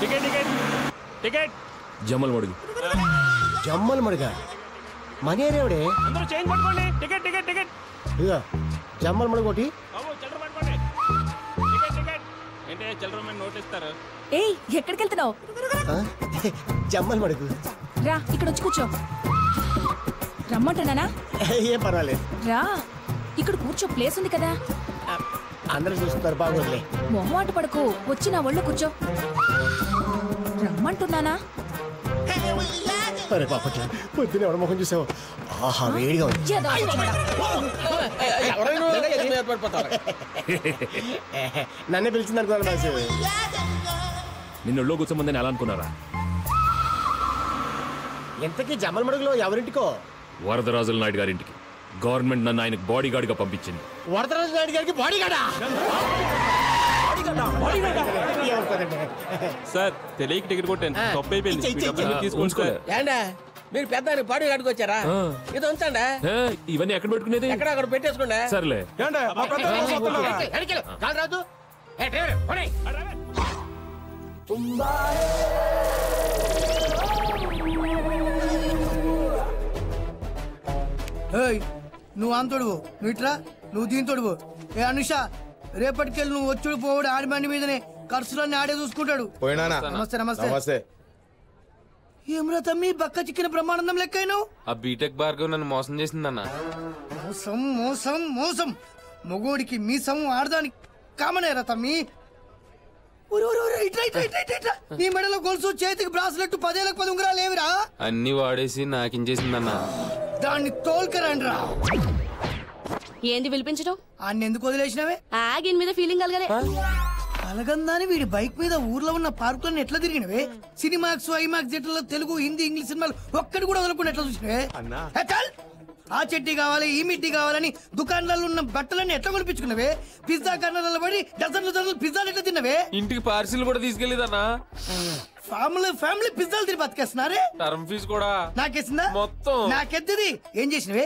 Ticket ticket ticket జమ్మల్ మడుగు. జమ్మల్ మడుగా money ఏరేవిడే అందరూ change పట్టుకోండి. టికెట్ టికెట్ టికెట్ ఇదిగో జమ్మల్ మడుగు ఒకటి. బాబు చిల్లర పట్టుకోండి. టికెట్ టికెట్ ఏంటి చిల్లర మీద నోట్ ఇస్తారు. ఏయ్ ఎక్కడికి వెళ్తున్నావు? జమ్మల్ మడుగు రా ఇక్కడ వచ్చి కూర్చో. రమ్మంటున్నానా? ఏం పర్వాలేదు రా ఇక్కడ కూర్చో, ప్లేస్ ఉంది కదా. అందరూ చూస్తున్నారు బాగోదులే. మొహమాట పడకు, వచ్చి నా ఒళ్ళు కూర్చో. రమ్మంటున్నానా? అరే పాపకి పొద్దున ఎవడ ముఖం చూసావు? ఆహా వేడిగా ఉంది. నన్నే పిలిచింది అనుకున్నాను బాసు. నిన్ను ఒళ్ళో కూర్చోమందని ఎలా అనుకున్నారా? ఎంతకీ జమ్మల్ మడుగులో ఎవరింటికో? వరదరాజుల నాయుడు గారింటికి. గవర్నమెంట్ నన్ను ఆయనకు బాడీ గార్డ్ గా పంపించింది. వరదరాజు నాయుడు గారికి బాడీ గార్డా? సార్ తెలియక టికెట్ కొట్టాను, తప్పు అయిపోయింది. ఏండా మీరు పెద్ద బాడీ గార్డ్కి వచ్చారా? ఇది ఉంచండి. ఇవన్నీ ఎక్కడ పెట్టుకునేది? ఎక్కడ అక్కడ పెట్టేసుకోండి. సర్లే. రాదు నువ్వు అంతొడువు, నువ్వు ఇట్రా, నువ్వు దీంతోడువు. ఏ అనుష, రేపటికెళ్ళి నువ్వు వచ్చుడు పోవుడు ఆడి బండి మీదనే, ఖర్చులన్నీ ఆడే చూసుకుంటాడు. నమస్తే నమస్తే. ఏమ్రా తమ్మి బక్క చిక్కిన బ్రహ్మానందం లెక్కైనావు? ఆ బీటెక్ భార్గవ్ నన్ను మోసం చేసిందన్న. మోసం మోసం మోసం. మొగోడికి మీసం ఆడదానికి కామనేరా తమ్మి. నీ మెడలో గొలుసు, చేతికి బ్రాస్లెట్, 10 ఏళ్ళకి 10 ఉంగరాలు ఏమిరా? అన్ని వాడేసి నాకించేసిందన్న. దాన్ని తోల్కరండ్రా. ఏంది పిలిపించడం? అన్ని ఎందుకు వదిలేసినవే? ఆగిన్ మీద ఫీలింగ్ కలగలే. కలగందాని వీడి బైక్ మీద ఊర్లో ఉన్న పార్కులన్నీ ఎట్లా తిరిగినవే? సినిమాక్స్, ఐమాక్స్ థియేటర్లో తెలుగు, హిందీ, ఇంగ్లీష్ సినిమాలు ఒక్కటి కూడా వదలకుండా ఎట్లా చూసినవే? ఆ చెట్టి కావాలి, ఈ మిట్టి కావాలని దుకాణాలలో ఉన్న బట్టలన్నీ ఎట్లా కొనిపించుకున్నవే? పిజ్జా కర్నర్లలో పడి డజన్లు పిజ్జాలు ఎట్లా తిన్నవే? ఇంటికి పార్సిల్ కూడా తీసుకెళ్లేదన్నా. ఫ్యామిలీ పిజ్జాలు తిరిగి బతికేస్తున్నారే. టర్మ్ ఫీజు కూడా నాకేసిందా? మొత్తం నాకెద్దది. ఏం చేసినవే?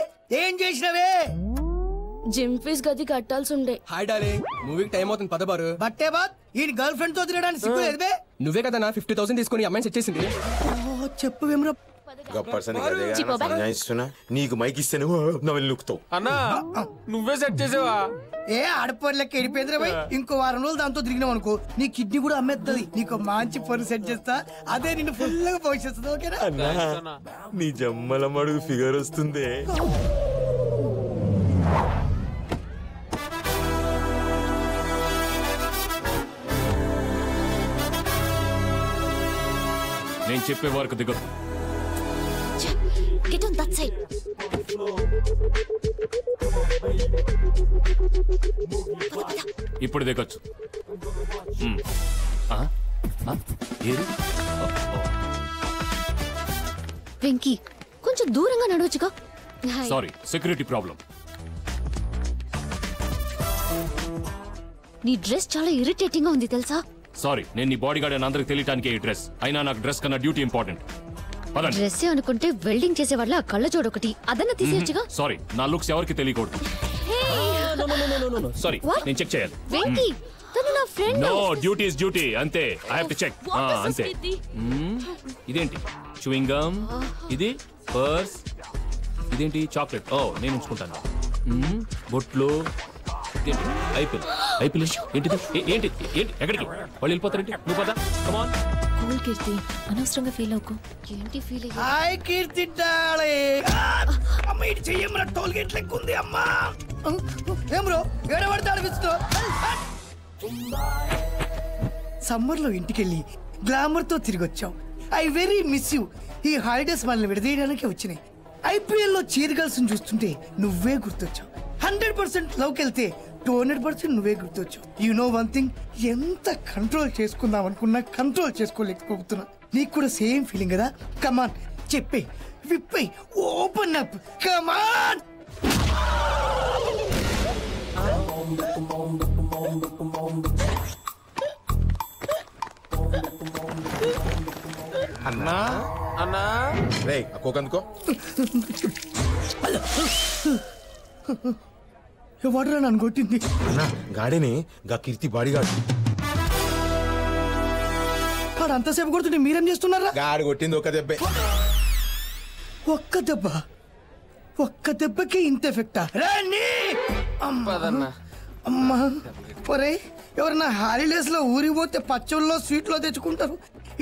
జిమ్ ఫీజు గది కట్టాల్సి ఉండే. హాయ్ డార్లింగ్, మూవీకి టైం అవుతుంది, పద బారు. బట్టే బాత్ ఈ గర్ల్ ఫ్రెండ్ తో తిరగడానికి సిగ్గు లేదు బే? నువ్వే కదా 50,000 తీసుకుని అమ్మాయిని సెట్ చేసింది. చెప్పు వేమరా. నీకు మైక్ ఇస్తేనే నవలి నొక్కుతావు. అన్నా నువ్వే సెట్ చేసావా? ఏ ఆడపొర్లకి ఎడిపోయిందిరా పోయి. ఇంకో 2 రోజులు దాంతో తిరిగినావు అనుకో, నీ కిడ్నీ కూడా అమ్మేస్తుంది. నీకు మంచి పొరు సెట్ చేస్తా, అదే నిన్ను ఫుల్ గా పోషిస్తుంది. ఓకేనా? నీ జమ్మల మడుగు ఫిగర్ వస్తుంది. నేను చెప్పే వరకు దిగదు. Get on that side. ఇప్పుడు దిగొచ్చు. వెంకీ కొంచెం దూరంగా నడవచ్చుగా. Sorry, security problem. నీ డ్రెస్ చాలా ఇరిటేటింగ్ గా ఉంది తెలుసా? సారీ, నేను నీ బాడీ గార్డ్ అని అందరికి తెలియటానికి ఈ డ్రెస్. అయినా నాకు డ్రెస్ కన్నా డ్యూటీ ఇంపార్టెంట్. డ్రెస్ అనుకుంటే వెల్డింగ్ చేసే వాళ్ళ కళ్ళ జోడొకటి అదన్న తీసేయచ్చుగా. సారీ, నా లుక్స్ ఎవరికి తెలియకూడదు. సారీ, నేను చెక్ చేయాలి. వెంకీ తను నా friend. No, duty is duty, అంతే. I have to check. అంతే. ఇదేంటి చూయింగ్ గమ్, ఇది పర్స్, ఇదేంటి చాక్లెట్. ఓ నేను ఉంచుకుంటాను. బొట్లు, ఇదేంటి ఐపిల్. ఏంటిది? ఏంటి ఎక్కడికి వాళ్ళు వెళ్ళిపోతారేంటి? నువ్వు పద. Come on. కూల్ కీర్తి, అనవసరంగా ఫీల్ అవుకో. ఏంటి ఫీల్ అయ్యి? హాయ్ కీర్తి డాలే. అమ్మ ఇటు చెయ్యమ్మ, టోల్ గేట్ లెక్క ఉంది అమ్మా. ఏం బ్రో ఏడబడితే అనిపిస్తుందో? సమ్మర్ లో ఇంటికెళ్ళి గ్లామర్ తో తిరిగి వచ్చావు. I very miss you. ఈ హాలిడేస్ మనల్ని విడదీయడానికి వచ్చినాయి. ఐపీఎల్ లో చీర్ గర్ల్స్ చూస్తుంటే నువ్వే గుర్తొచ్చావు. 100% లవ్కి వెళ్తే 200% నువ్వే గుర్తొచ్చావు. యు నో వన్ థింగ్, ఎంత కంట్రోల్ చేసుకుందాం అనుకున్నా కంట్రోల్ చేసుకోలేకపోతున్నా. నీకు కూడా సేమ్ ఫీలింగ్ కదా? కమాన్ చెప్పే, విప్పే, ఓపెన్ అప్, కమాన్. అన్నా అన్నా రే అక్కోకందుకో. ఎవడరా నన్ను కొట్టింది? అన్నా గాడిని గా కీర్తి బాడీగాడు. వాడు అంతసేపు కొడుతుంటే మీరేం చేస్తున్నారా? గాడి కొట్టింది ఒక దెబ్బే. ఒక్క దెబ్బకి ఇంత ఎఫెక్టా? రాణి అమ్మా ఒరే, ఎవరన్నా హాలిడేస్ లో ఊరికి పోతే పచ్చళ్ళలో స్వీట్లో తెచ్చుకుంటారు.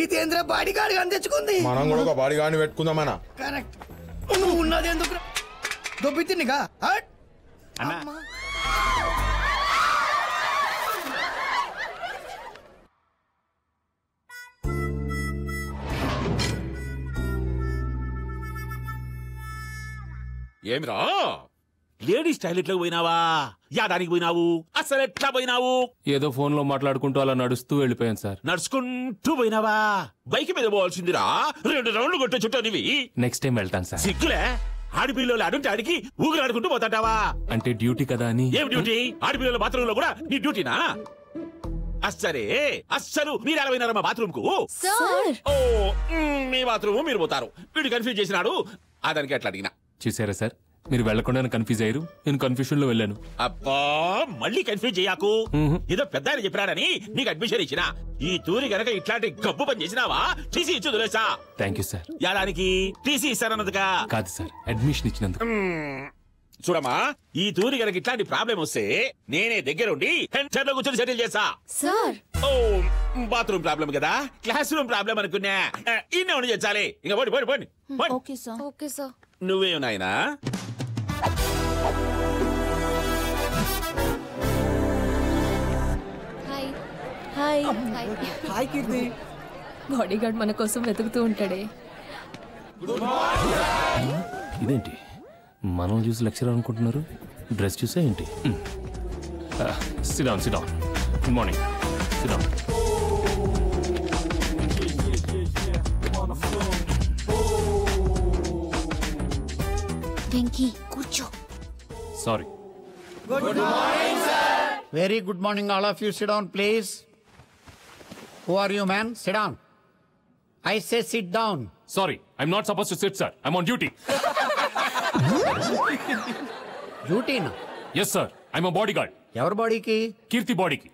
ఇదేంద్ర బాడీ గార్డ్ గాని తెచ్చుకుంది. మనం కూడా ఒక బాడీ గాడిని పెట్టుకుందామన్నా. కరెక్ట్. నువ్వు ఉన్నది ఎందుకు దొబ్బి తిన్నిగా? ఏమిరా లేడీస్ టాయిలెట్ లో పోయినావా? యాదానికి పోయినావు? అసలు ఎట్లా పోయినావు? ఏదో ఫోన్ లో మాట్లాడుకుంటూ అలా నడుస్తూ వెళ్ళిపోయాను సార్. నడుచుకుంటూ పోయినావా? బైక్ మీద పోవాల్సిందిరా. 2 రౌండ్లు కొట్టే చుట్టూ నీవి. నెక్స్ట్ టైం వెళ్తాను సార్. సిగ్గులే? ఆడిపిల్లలు అడుంటే ఆడికి ఊగులాడుకుంటూ పోతాంటావా? అంటే డ్యూటీ కదా అని. ఏం డ్యూటీ? ఆడిపిల్లల బాత్రూమ్ లో కూడా నీ డ్యూటీనా? అస్సరే అస్సలు మీరు ఎలా పోయినారమ్మా బాత్రూమ్ కు? ఓ మీ బాత్రూమ్ మీరు పోతారు. వీడు కన్ఫ్యూజ్ చేసినాడు, అదానికి అట్లా అడిగినా. చూసారా సార్, మీరు వెళ్లకుండా కన్ఫ్యూజ్ అయ్యారు, నేను కన్ఫ్యూషన్ లో వెళ్ళాను. అబ్బా మళ్ళీ కన్ఫ్యూజ్ చేయకు. ఏదో పెద్ద ఆయన చెప్పినాడని నీకు అడ్మిషన్ ఇచ్చినా. ఈ తూరి గనక ఇట్లాంటి గబ్బు పని చేసినావా టీసీ ఇచ్చు వదిలేసా. Thank you sir. యాదానికి టీసీ ఇస్తానన్నదిగా కాదు సార్, అడ్మిషన్ ఇచ్చినందుకు. చూడమ్మా, ఈ తూరి గనక ఇట్లాంటి ప్రాబ్లం వస్తే నేనే దగ్గరుండి సెంటర్ లో కూర్చొని సెటిల్ చేస్తా. సార్ ఓ బాత్రూమ్ ప్రాబ్లం కదా, క్లాస్ రూమ్ ప్రాబ్లం అనుకున్నా. ఇన్నే ఉండి చేయాలి. ఇంకా పోండి పోండి పోండి. Okay sir. Okay sir. నువ్వే నాయనా? హాయ్ హాయ్ హాయ్ కీర్తి. బాడీ గార్డ్ మన కోసం వెతుకుతూ ఉంటాడే. ఇదేంటి మనం చూసి లెక్చర్ అనుకుంటున్నారు, డ్రెస్ చూసే ఏంటి? Sit down sit down. Good morning. Sit down. Venky కూర్చో. Sorry. Very good morning, all of you. Sit down, please. Who are you, man? Sit down. I say sit down. Sorry, I'm not supposed to sit, sir. I'm on duty. Duty na? Yes, sir. I'm a bodyguard. Your body ki? Kirti body ki.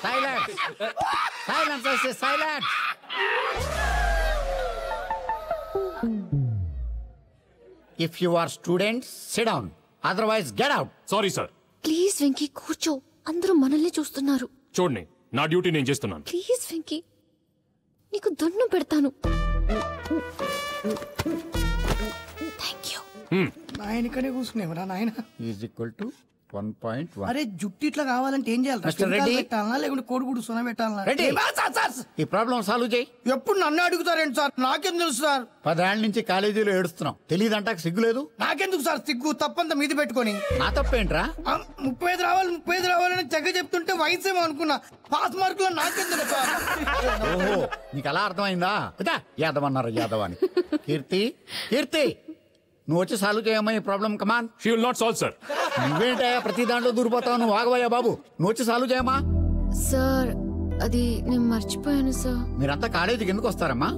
Silence. Silence, I say silence. If you are students, sit down. Otherwise, get out. Sorry, sir. Please Venky కూర్చో. అందరూ మనల్ని చూస్తున్నారు. చూడండి, నా duty నేను చేస్తున్నాను. Please Venky, నీకు దండం పెడతాను. Thank you. నాయనకనే కూర్చునేవరా నాయన? Is equal to 1.1. అరే జుట్టు ఇట్లా కావాలంటే ఏం చేయాలి? Mr. Reddy? పెట్టాలనా లేకుంటే కోడిగుడు సున పెట్టాలనా? Reddy? ఈ ప్రాబ్లం సాల్వ్ చేయి. ఎప్పుడు నన్ను అడుగుతారేంటి సార్? నాకెందుకు తెలుసు సార్? 10 ఏళ్ల నుంచి కాలేజీలో ఏడుస్తున్నాం. తెలియదంటాక సిగ్గులేదు? నాకెందుకు సార్ సిగ్గు? తప్పంతా మీది పెట్టుకొని. నా తప్పేంట్రా? 35 రావాలని తెగ చెప్తుంటే వయసేమో అనుకున్నా. పాస్ మార్కులో నాకెందుకు సార్? ఓహో, నీకు అలా అర్థమైందా? యాదవ్ అన్నారు యాదవ్ అని. కీర్తి కీర్తి, నువ్వు వచ్చి సాల్వ్ చేయమ్మా ఈ problem. Come on. She will not solve, sir. నువ్వేంటయా ప్రతి దాంట్లో దూరిపోతావు? నువ్వు ఆగవయ్యా బాబు. నువ్వు వచ్చి సాల్వ్ చేయమ్మా. సార్ అది నేను మర్చిపోయాను సార్. మీరంతా కాలేజీకి ఎందుకు వస్తారమ్మా?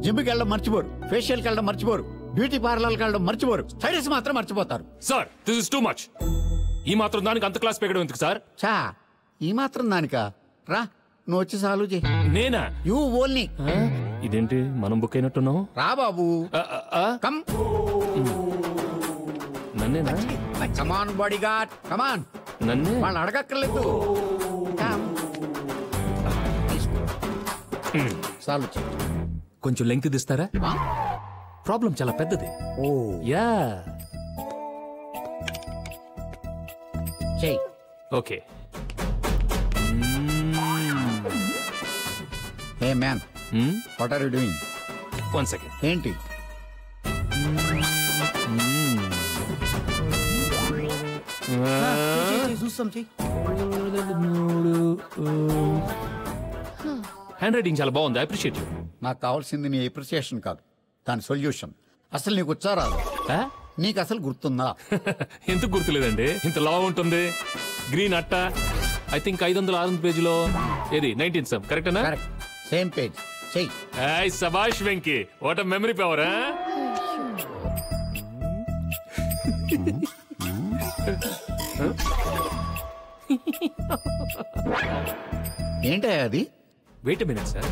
జిమ్కి వెళ్ళడం మర్చిపోరు, ఫేషియల్కి వెళ్ళడం మర్చిపోరు, బ్యూటీ పార్లర్కి వెళ్ళడం మర్చిపోరు, స్టడీస్ మాత్రం మర్చిపోతారు. Sir, this is too much. ఈ మాత్రం దానికి అంత క్లాస్ పెరగడం ఎందుకు సార్? చా, ఈ మాత్రం దానికా? రా, నువ్వు వచ్చి సాల్వ్ చేయి. నేనా? You only. ఇదేంటి మనం బుక్ అయినట్టున్నావు? రా బాబు. కమ్. నన్నేనా? కమాన్ బాడీ గార్డ్, కమాన్. నన్నే? వాళ్ళు అడగక్కర్లేదు. సాల్వ్ చేయి. కొంచెం లెంగ్త్ ఇస్తారా? ప్రాబ్లం చాలా పెద్దది. Oh yeah. చెయ్యి. Okay. Hey man, what are you doing? 1 second. ఏంటి? చూస్తాం చెయ్యి. హ్యాండ్ రైటింగ్ చాలా బాగుంది. Appreciate you. నాకు కావాల్సింది నీ అప్రిసియేషన్ కాదు, దాని సొల్యూషన్. అసలు నీకు వచ్చారాదు? నీకు అసలు గుర్తుందా? ఎందుకు గుర్తులేదండి? ఇంత లావు ఉంటుంది. గ్రీన్ అట్ట. ఐ థింక్ 500-600 పేజీలో ఏది 19th సమ్ కరెక్టేనా? కరెక్ట్. Same page. చెయ్యి. ఏయ్ శభాష్ Venky, what a memory power. ఏంటా అది? Wait minute sir.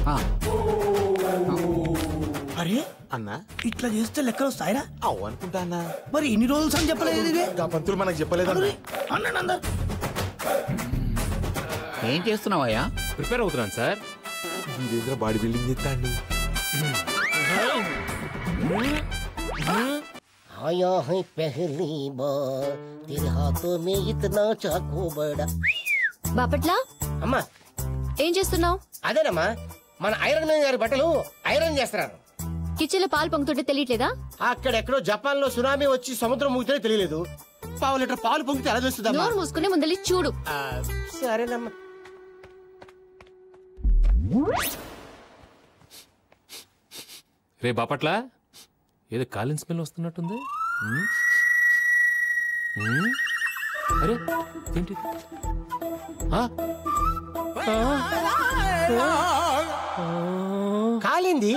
అరే అన్నా ఇట్లా చేస్తే లెక్కలు వస్తాయిరా? అవు అనుకుంటా అన్నా. మరి ఇన్ని రోజులు అని చెప్పలేదు ఇది? ఆ పంతులు మనకు చెప్పలేదన్నా. అన్నా ఏం చేస్తున్నావయ్యా? ప్రిపేర్ అవుతున్నాను సార్. ఇదేంద్ర బాడీ బిల్డింగ్ చేస్తాండి. आया है पहली बार तेरे हाथों में इतना चाकू बड़ा. బాపట్లా అమ్మా ఏం చేస్తున్నావు? అదేనమ్మా మన ఐరన్ మ్యాన్ గారి బట్టలు ఐరన్ చేస్తున్నారు. కిచెన్ లో పాలు పొంగుతుంటే తెలియట్లేదా? అక్కడెక్కడో జపాన్ లో సునామీ వచ్చి సముద్రం ముగితే తెలియలేదు. పావు లీటర్ పాలు పొంగితే ఎలా తెలుస్తుందమ్మా? నోరు మూసుకుని ముందలి చూడు. సరేనమ్మా. రే బాపట్ల, ఏదో కాలిన్ స్మెల్ వస్తున్నట్టుంది. అరే ఏంటి? కాలింది.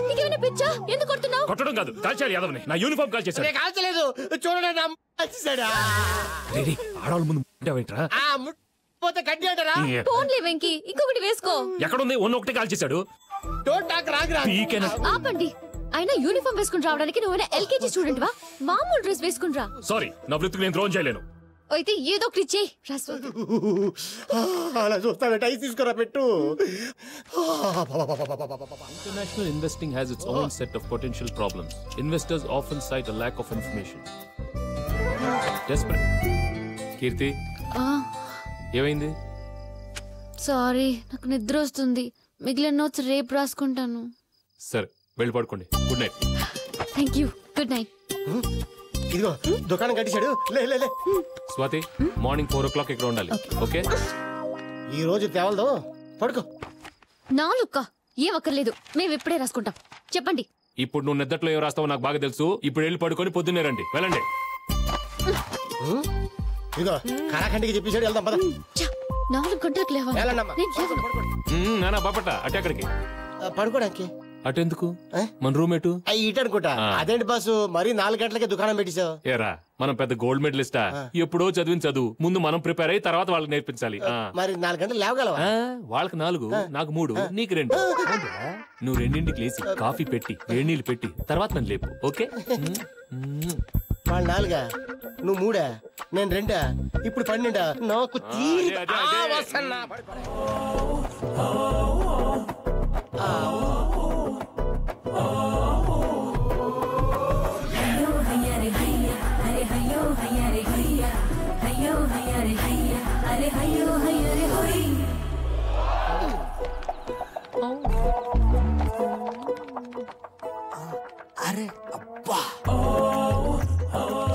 నీకేమైనా పిచ్చా? ఎందుకు కొడుతున్నావు? కొట్టడం కాదు, కాల్చాలి యాదవ్ని. నా యూనిఫామ్ కాల్ చేశారు. కాల్చలేదు, చూడండి ఆడవాళ్ళ ముందు ఉంటావేంట్రా? పోతే గడ్డి అంటారా? ఫోన్లే వెంకీ, ఇంకొకటి వేసుకో. ఎక్కడుంది? ఒకటే కాల్ చేశాడు. ఆపండి. అయినా యూనిఫామ్ వేసుకుని రావడానికి నువ్వు ఎల్కేజీ స్టూడెంట్ వా? మామూలు డ్రెస్ వేసుకుని రా. సారీ, నా వృత్తికి నేను త్రోన్ చేయలేను. అయితే ఏదో ఒకటి చెయ్యి. అలా చూస్తాను, టైస్ తీసుకురా పెట్టు. International investing has its own set of potential problems. Investors often cite a lack of information. Desperate. కీర్తి, ఏమైంది? సారీ, నాకు నిద్ర వస్తుంది. మిగిలిన నోట్స్ రేపు రాసుకుంటాను. సరే, వెళ్ళి పడుకోండి. Good night. Thank you. Good night. ఇదిగో దుకాణం కట్టించాడు. లే స్వాతి, మార్నింగ్ 4 o'clock ఇక్కడ ఉండాలి. ఓకే? ఈ రోజు తేవలదు, పడుకో. నాలుక్క ఏం అక్కర్లేదు, మేము ఇప్పుడే రాసుకుంటాం. చెప్పండి. ఇప్పుడు నువ్వు నిద్దట్లో ఏం రాస్తావో నాకు బాగా తెలుసు. ఇప్పుడు వెళ్ళి పడుకొని పొద్దున్నే రండి. వెళ్ళండి. ఇదిగో కళాఖండికి చెప్పేసాడు, వెళ్దాం పద. 4 గంటలకు లేవాలి. నానా బాపట అటే అక్కడికి పడుకోడానికి. అటెందుకు? మన రూమ్ ఎటు? ఇటు అనుకుంటా. అదేంటి బాసు, మరి 4 గంటలకే దుకాణం పెట్టేశావు? ఏరా, మనం పెద్ద గోల్డ్ మెడలిస్టా? ఎప్పుడో చదివిన చదువు ముందు మనం ప్రిపేర్ అయ్యి తర్వాత వాళ్ళకి నేర్పించాలి. మరి 4 గంటలు లేవగలవా? వాళ్ళకి 4, నాకు 3, నీకు 2. నువ్వు 2ంటికి లేచి కాఫీ పెట్టి వేడి నీళ్ళు పెట్టి తర్వాత నన్ను లేపు. ఓకే? వాళ్ళు 4, నువ్వు 3, నేను 2, ఇప్పుడు 12. నాకు అరే అబ్బా,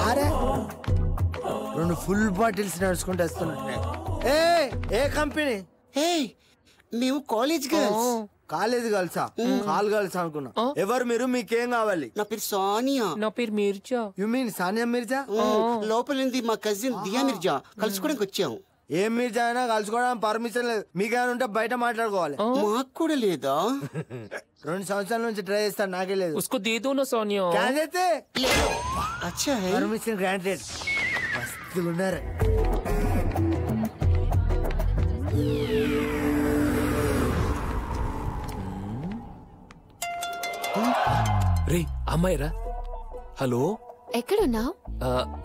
అరే 2 ఫుల్ బాటిల్స్ నడుచుకుంటూ వస్తున్నట్టున్నాయి. ఏ కంపెనీ? మేము కాలేజ్ గర్ల్స్. కాలేజ్ గర్ల్సా? కాల్ గర్ల్స్ అనుకున్నా. ఎవరు మీరు? మీకేం కావాలి? నా పేరు సానియా. నా పేరు మిర్జా. You mean Sania Mirza? లోపలింది మా కజిన్ దియా మిర్జా, కలుసుకోవడానికి వచ్చాము. ఏం మిర్జా అయినా కలుసుకోవడానికి పర్మిషన్ లేదు. మీకేమైనా ఉంటే బయట మాట్లాడుకోవాలి. మాకు కూడా లేదా? 2 సంవత్సరాల నుంచి ట్రై చేస్తాను, నాకే లేదు. उसको दे दो ना सोनिया. అచ్చా హై. Permission granted. మస్తులు ఉన్నారు. రే అమ్మాయిరా. హలో, ఎక్కడున్నావు?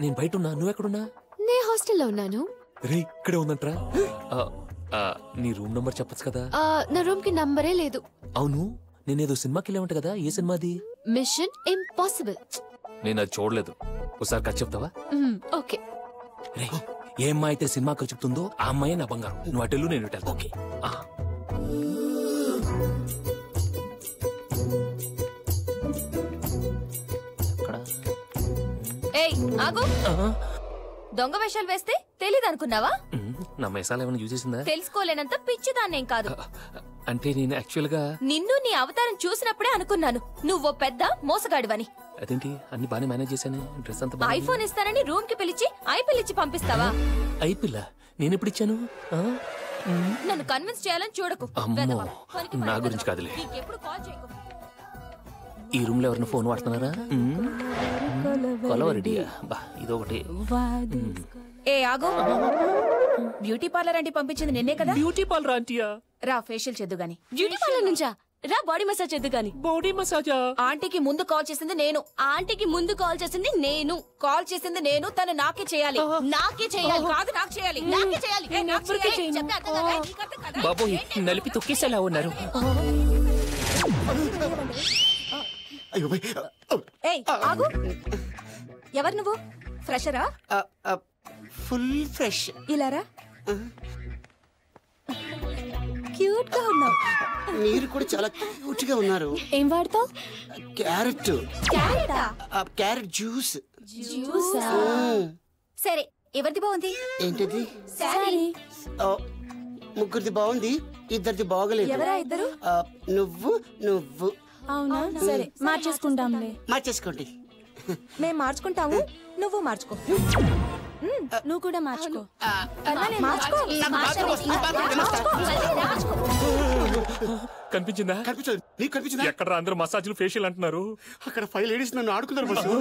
నేను బయట ఉన్నా. నువ్వు ఎక్కడున్నా? నే హాస్టల్లో ఉన్నాను. రే ఇక్కడే ఉందంట్రా. నీ రూమ్ నంబర్ చెప్పచ్చు కదా? నా రూమ్ కి నంబరే లేదు. అవును, నేనేదో సినిమాకి వెళ్ళామంట కదా, ఏ సినిమాది? Machine impossible. నేను అది చూడలేదు. ఒకసారి కథ చెప్తావా? ఓకే. రే, ఏ అమ్మాయి అయితే సినిమాకి చెప్తుందో ఆ అమ్మాయి నా బంగారం. నువ్వు అటెళ్ళు, నేను ఇటెళ్తా. ఓకే? ఏయ్ ఆగు. దొంగ వేషాలు వేస్తే తెలీదు అనుకున్నావా? నా మేసాలు ఏమైనా చూసేసిందా? తెలుసుకోలేనంత పిచ్చిదాన్నేం కాదు. అంటే నేను యాక్చువల్ గా నిన్ను నీ అవతారం చూసినప్పుడే అనుకున్నాను నువ్వు పెద్ద మోసగాడివని. అదేంటి అన్ని బానే మేనేజ్ చేశాను. డ్రెస్ అంతా ఐఫోన్ ఇస్తానని రూమ్ కి పిలిచి ఐపిల్ ఇచ్చి పంపిస్తావా? ఐపిల్ నేను ఎప్పుడు ఇచ్చాను? నన్ను కన్విన్స్ చేయాలని చూడకు. అమ్మో, నా గురించి కాదులే. ఎప్పుడు కాల్ చేయకు. ఈ రూమ్ లో ఎవరైనా ఫోన్ వాడుతున్నారా? కొలవరెడియా బా ఇదొకటి. ఏ ఆగు, బ్యూటీ పార్లర్ అంటే పంపించింది నిన్నే కదా? బ్యూటీ పార్లర్ ఆంటీయా? రా ఫేషియల్ చేద్దు గాని. బ్యూటీ పార్లర్ నుంచా? రా బాడీ మసాజ్ చేద్దు గాని. బాడీ మసాజా? ఆంటీకి ముందు కాల్ చేసింది నేను. ఆంటీకి ముందు కాల్ చేసింది నేను. కాల్ చేసింది నేను, తను నాకే చేయాలి. నాకే చేయాలి. కాదు నాకు చేయాలి. నాకే చేయాలి. ఏ, నాకు చేయాలి. చెప్తే అర్థం కాదా? నీకు అర్థం కాదా? బాబు నలిపి తొక్కేసేలా ఉన్నారు. ఏయ్ ఆగు, ఎవరు నువ్వు? ఫ్రెషరా? Full fresh. ఇలారా, క్యూట్ గా ఉన్నావు. మీరు కూడా చాలా క్యూట్ గా ఉన్నారు. ఏం వాడతావు? క్యారెట్. క్యారెటా? Carrot juice. జ్యూసా? సరే, ఎవరిది బాగుంది? ఏంటది? సారీ. ముగ్గురిది బాగుంది, ఇద్దరిది బాగలేదు. ఎవరా ఇద్దరు? నువ్వు నువ్వు. అవునా, సరే మార్చేసుకుంటాంలే. మార్చేసుకోండి. మేము మార్చుకుంటాము, నువ్వు మార్చుకో. నువ్వు కూడా మార్చుకో. కనిపించిందా? కనిపించదు. నీకు కనిపించిందా? ఎక్కడ అందరూ మసాజ్లు ఫేషియల్ అంటున్నారు. అక్కడ 5 లేడీస్ నన్ను ఆడుకున్నారు బస్సు.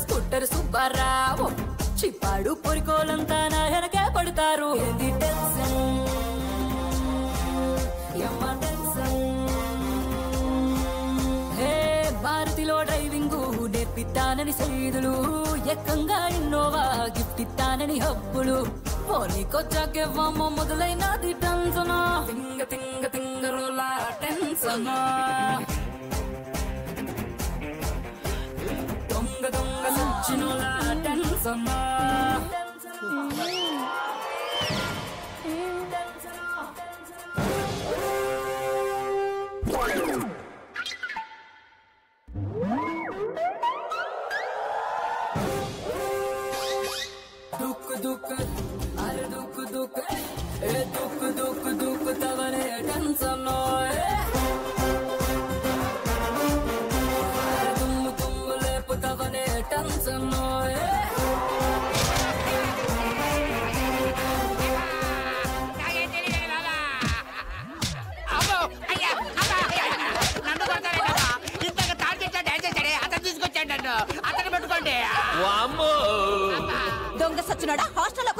స్కూటర్ సుబ్బారావు చిప్పాడు పొరికోలంతా నా వెనకే పడతారు. భారతిలో డ్రైవింగ్ నేర్పిస్తానని సైదులు, ఎక్కంగా ఇన్నోవా గిఫ్ట్ ఇస్తానని హబ్బులు. పోనీకొచ్చాకేమో మొదలైనది టెన్షన్. తింగ తింగ తింగరోలా టెన్షన్. దొంగ దొంగ సచ్చినోలా టెన్షన్. దుక్ దుక్ అరే దుక్ దుక్ ఏ దుక్ దుక్ దుక్ తవనే టెన్షన్. తుమ్ము తుమ్ము లేపు తవనే టెన్షన్. దొంగ సచ్చినాడా, హాస్టల్లో